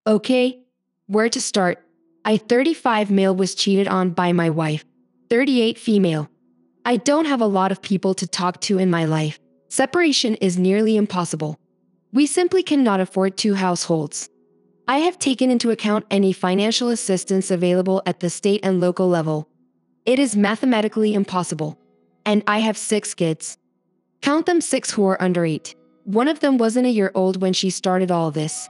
Okay, where to start? I 35 male was cheated on by my wife. 38 female. I don't have a lot of people to talk to in my life. Separation is nearly impossible. We simply cannot afford two households. I have taken into account any financial assistance available at the state and local level. It is mathematically impossible. And I have 6 kids. Count them 6 who are under 8. One of them wasn't a year old when she started all this.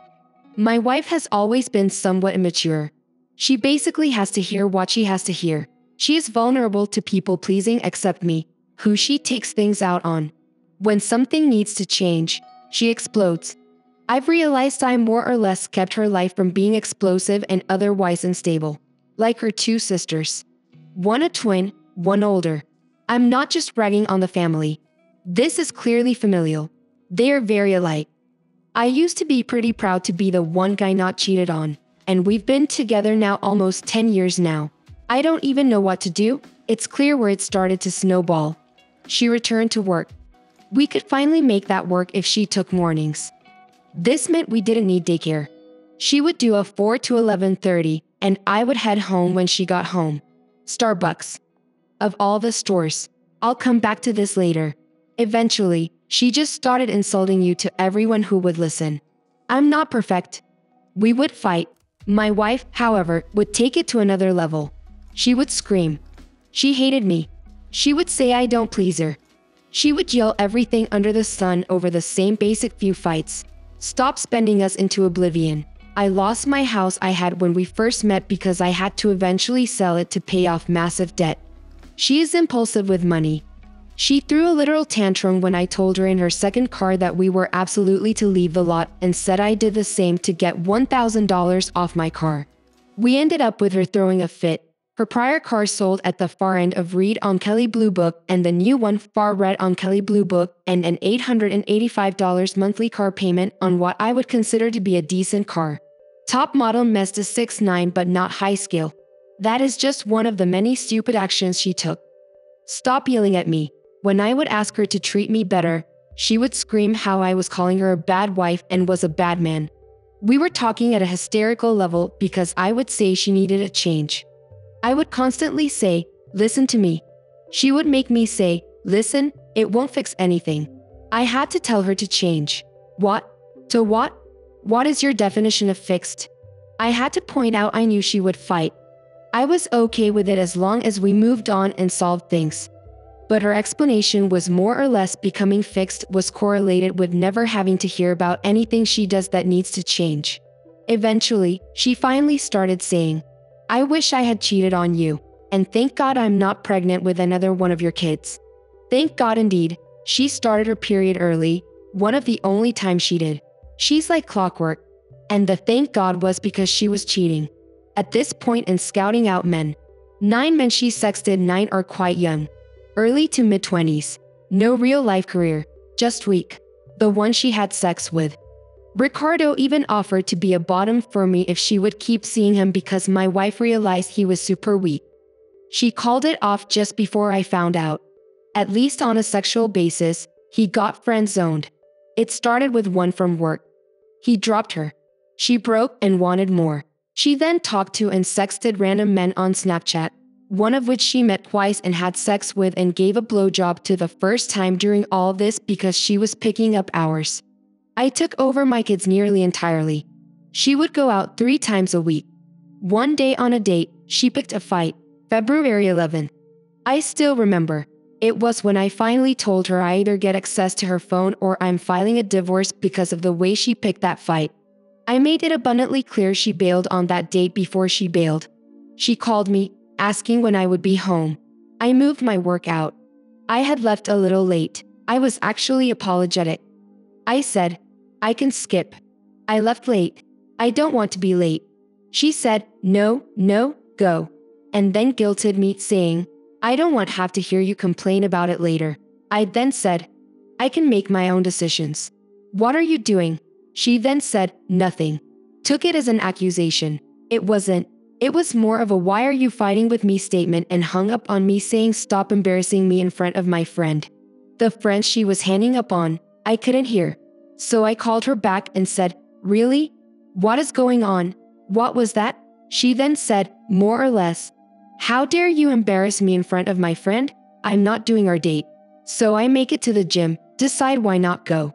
My wife has always been somewhat immature. She basically has to hear what she has to hear. She is vulnerable to people pleasing except me, who she takes things out on. When something needs to change, she explodes. I've realized I more or less kept her life from being explosive and otherwise unstable. Like her 2 sisters. One a twin, one older. I'm not just bragging on the family. This is clearly familial. They are very alike. I used to be pretty proud to be the one guy not cheated on, and we've been together now almost 10 years now. I don't even know what to do. It's clear where it started to snowball. She returned to work. We could finally make that work if she took mornings. This meant we didn't need daycare. She would do a 4 to 11:30, and I would head home when she got home. Starbucks. Of all the stores. I'll come back to this later. Eventually, she just started insulting you to everyone who would listen. I'm not perfect. We would fight. My wife, however, would take it to another level. She would scream. She hated me. She would say I don't please her. She would yell everything under the sun over the same basic few fights. Stop spending us into oblivion. I lost my house I had when we first met because I had to eventually sell it to pay off massive debt. She is impulsive with money. She threw a literal tantrum when I told her in her second car that we were absolutely to leave the lot and said I did the same to get $1,000 off my car. We ended up with her throwing a fit. Her prior car sold at the far end of Read on Kelly Blue Book and the new one far red on Kelly Blue Book and an $885 monthly car payment on what I would consider to be a decent car. Top model Mazda 6'9" but not high scale. That is just one of the many stupid actions she took. Stop yelling at me. When I would ask her to treat me better, she would scream how I was calling her a bad wife and was a bad man. We were talking at a hysterical level because I would say she needed a change. I would constantly say, listen to me. She would make me say, listen, it won't fix anything. I had to tell her to change. What? To what? What is your definition of fixed? I had to point out I knew she would fight. I was okay with it as long as we moved on and solved things. But her explanation was more or less becoming fixed was correlated with never having to hear about anything she does that needs to change. Eventually, she finally started saying, I wish I had cheated on you, and thank God I'm not pregnant with another one of your kids. Thank God indeed. She started her period early, one of the only times she did. She's like clockwork. And the thank God was because she was cheating. At this point in scouting out men, 9 men she sexted 9 are quite young. Early to mid-20s. No real-life career. Just weak. The one she had sex with. Ricardo even offered to be a bottom for me if she would keep seeing him because my wife realized he was super weak. She called it off just before I found out. At least on a sexual basis, he got friend-zoned. It started with one from work. He dropped her. She broke and wanted more. She then talked to and sexted random men on Snapchat, one of which she met twice and had sex with and gave a blowjob to the first time during all this because she was picking up hours. I took over my kids nearly entirely. She would go out 3 times a week. One day on a date, she picked a fight, February 11th. I still remember. It was when I finally told her I either get access to her phone or I'm filing a divorce because of the way she picked that fight. I made it abundantly clear she bailed on that date before she bailed. She called me, asking when I would be home. I moved my work out. I had left a little late. I was actually apologetic. I said, I can skip. I left late. I don't want to be late. She said, no, go. And then guilted me, saying, I don't want to have to hear you complain about it later. I then said, I can make my own decisions. What are you doing? She then said, nothing. Took it as an accusation. It wasn't. It was more of a why are you fighting with me statement and hung up on me saying stop embarrassing me in front of my friend. The friend she was hanging up on, I couldn't hear. So I called her back and said, really? What is going on? What was that? She then said, more or less, how dare you embarrass me in front of my friend? I'm not doing our date. So I make it to the gym, decide why not go.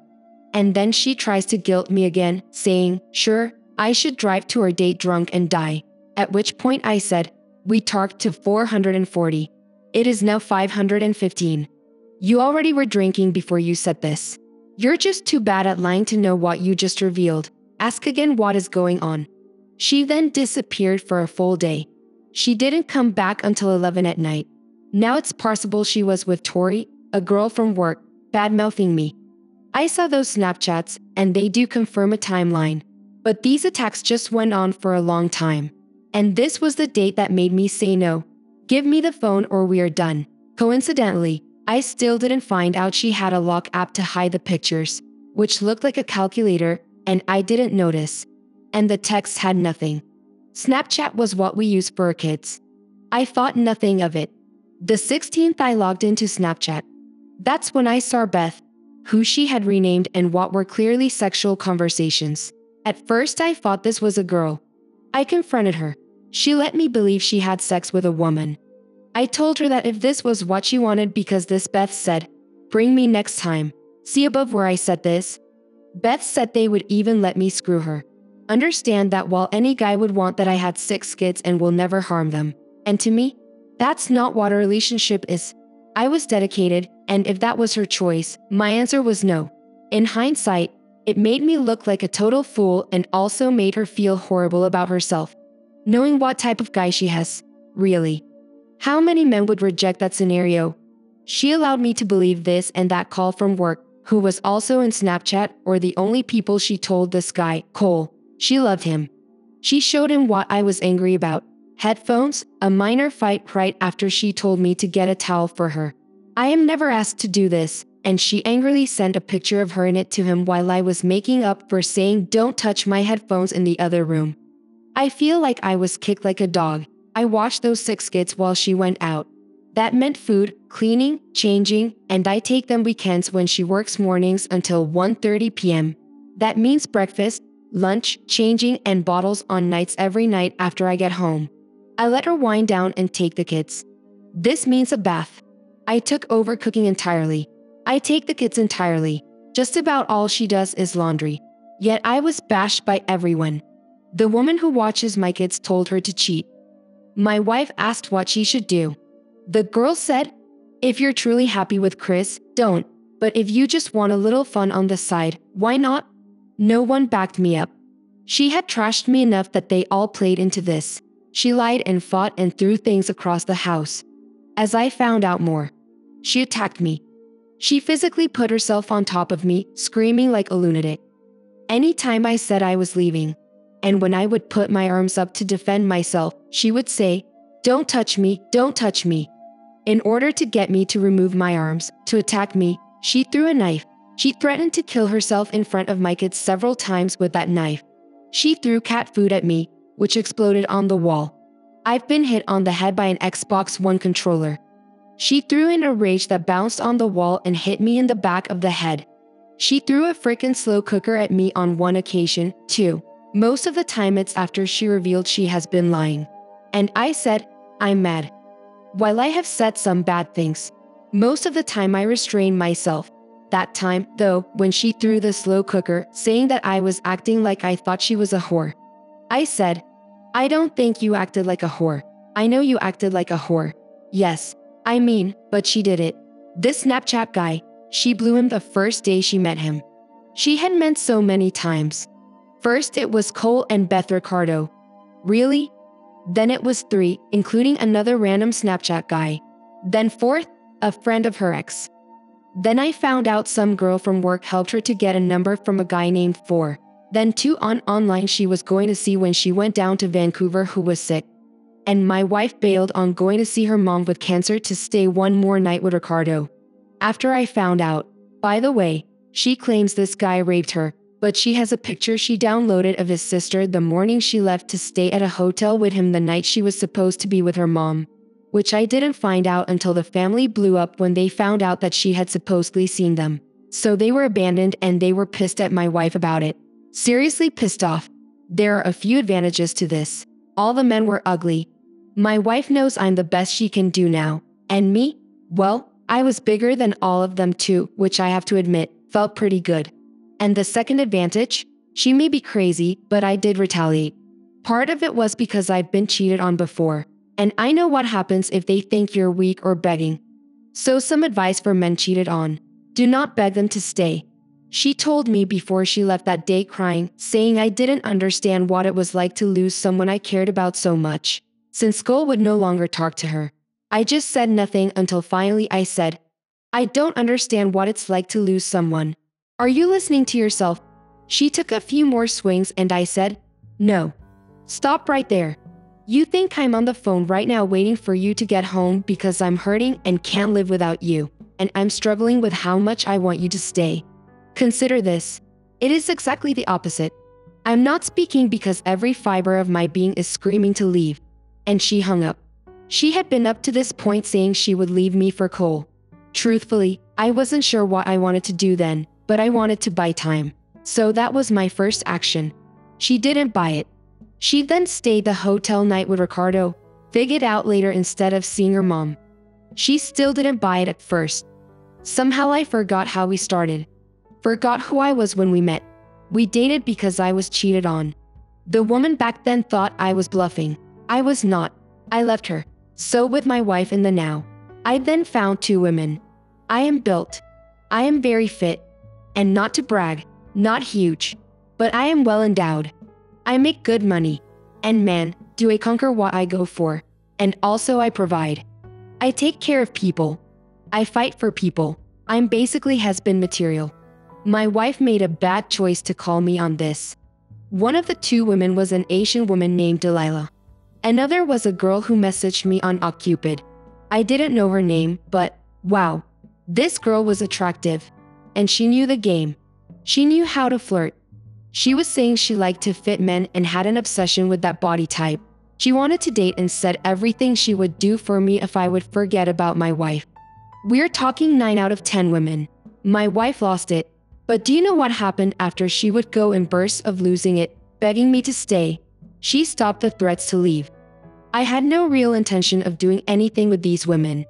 And then she tries to guilt me again, saying, sure, I should drive to our date drunk and die. At which point I said, we talked to 440. It is now 515. You already were drinking before you said this. You're just too bad at lying to know what you just revealed. Ask again what is going on. She then disappeared for a full day. She didn't come back until 11 at night. Now it's possible she was with Tori, a girl from work, bad-mouthing me. I saw those Snapchats, and they do confirm a timeline. But these attacks just went on for a long time. And this was the date that made me say no. Give me the phone or we are done. Coincidentally, I still didn't find out she had a lock app to hide the pictures, which looked like a calculator, and I didn't notice. And the text had nothing. Snapchat was what we used for our kids. I thought nothing of it. The 16th I logged into Snapchat. That's when I saw Beth, who she had renamed, and what were clearly sexual conversations. At first I thought this was a girl. I confronted her. She let me believe she had sex with a woman. I told her that if this was what she wanted, because this Beth said, bring me next time. See above where I said this? Beth said they would even let me screw her. Understand that while any guy would want that, I had 6 kids and will never harm them. And to me, that's not what a relationship is. I was dedicated, and if that was her choice, my answer was no. In hindsight, it made me look like a total fool and also made her feel horrible about herself. Knowing what type of guy she has. Really. How many men would reject that scenario? She allowed me to believe this and that call from work, who was also in Snapchat, or the only people she told this guy, Cole. She loved him. She showed him what I was angry about. Headphones, a minor fight right after she told me to get a towel for her. I am never asked to do this, and she angrily sent a picture of her in it to him while I was making up for saying don't touch my headphones in the other room. I feel like I was kicked like a dog. I watched those 6 kids while she went out. That meant food, cleaning, changing, and I take them weekends when she works mornings until 1:30 p.m. That means breakfast, lunch, changing, and bottles on nights every night after I get home. I let her wind down and take the kids. This means a bath. I took over cooking entirely. I take the kids entirely. Just about all she does is laundry. Yet I was bashed by everyone. The woman who watches my kids told her to cheat. My wife asked what she should do. The girl said, if you're truly happy with Chris, don't. But if you just want a little fun on the side, why not? No one backed me up. She had trashed me enough that they all played into this. She lied and fought and threw things across the house. As I found out more, she attacked me. She physically put herself on top of me, screaming like a lunatic. Anytime I said I was leaving, and when I would put my arms up to defend myself, she would say, don't touch me, don't touch me. In order to get me to remove my arms, to attack me, she threw a knife. She threatened to kill herself in front of my kids several times with that knife. She threw cat food at me, which exploded on the wall. I've been hit on the head by an Xbox One controller. She threw in a rage that bounced on the wall and hit me in the back of the head. She threw a frickin' slow cooker at me on one occasion, too. Most of the time it's after she revealed she has been lying. And I said, I'm mad. While I have said some bad things, most of the time I restrain myself. That time, though, when she threw the slow cooker, saying that I was acting like I thought she was a whore. I said, I don't think you acted like a whore. I know you acted like a whore. Yes, I mean, but she did it. This Snapchat guy, she blew him the first day she met him. She had meant so many times. First it was Cole and Beth Ricardo. Really? Then it was 3, including another random Snapchat guy. Then 4th, a friend of her ex. Then I found out some girl from work helped her to get a number from a guy named 4. Then 2 online she was going to see when she went down to Vancouver who was sick. And my wife bailed on going to see her mom with cancer to stay one more night with Ricardo. After I found out, by the way, she claims this guy raped her, but she has a picture she downloaded of his sister the morning she left to stay at a hotel with him the night she was supposed to be with her mom. Which I didn't find out until the family blew up when they found out that she had supposedly seen them. So they were abandoned and they were pissed at my wife about it. Seriously pissed off. There are a few advantages to this. All the men were ugly. My wife knows I'm the best she can do now. And me? Well, I was bigger than all of them too, which I have to admit, felt pretty good. And the second advantage? She may be crazy, but I did retaliate. Part of it was because I've been cheated on before, and I know what happens if they think you're weak or begging. So some advice for men cheated on. Do not beg them to stay. She told me before she left that day crying, saying I didn't understand what it was like to lose someone I cared about so much. Since Cole would no longer talk to her, I just said nothing until finally I said, I don't understand what it's like to lose someone. Are you listening to yourself? She took a few more swings and I said, no. Stop right there. You think I'm on the phone right now waiting for you to get home because I'm hurting and can't live without you, and I'm struggling with how much I want you to stay. Consider this. It is exactly the opposite. I'm not speaking because every fiber of my being is screaming to leave. And she hung up. She had been up to this point saying she would leave me for Cole. Truthfully, I wasn't sure what I wanted to do then, but I wanted to buy time. So that was my first action. She didn't buy it. She then stayed the hotel night with Ricardo, figured out later instead of seeing her mom. She still didn't buy it at first. Somehow I forgot how we started. Forgot who I was when we met. We dated because I was cheated on. The woman back then thought I was bluffing. I was not. I left her. So with my wife in the now. I then found two women. I am built. I am very fit. And not to brag, not huge. But I am well endowed. I make good money. And man, do I conquer what I go for. And also I provide. I take care of people. I fight for people. I'm basically has-been material. My wife made a bad choice to call me on this. One of the two women was an Asian woman named Delilah. Another was a girl who messaged me on OkCupid. I didn't know her name, but wow, this girl was attractive. And she knew the game. She knew how to flirt. She was saying she liked to fit men and had an obsession with that body type. She wanted to date and said everything she would do for me if I would forget about my wife. We're talking 9 out of 10 women. My wife lost it. But do you know what happened after she would go in bursts of losing it, begging me to stay? She stopped the threats to leave. I had no real intention of doing anything with these women.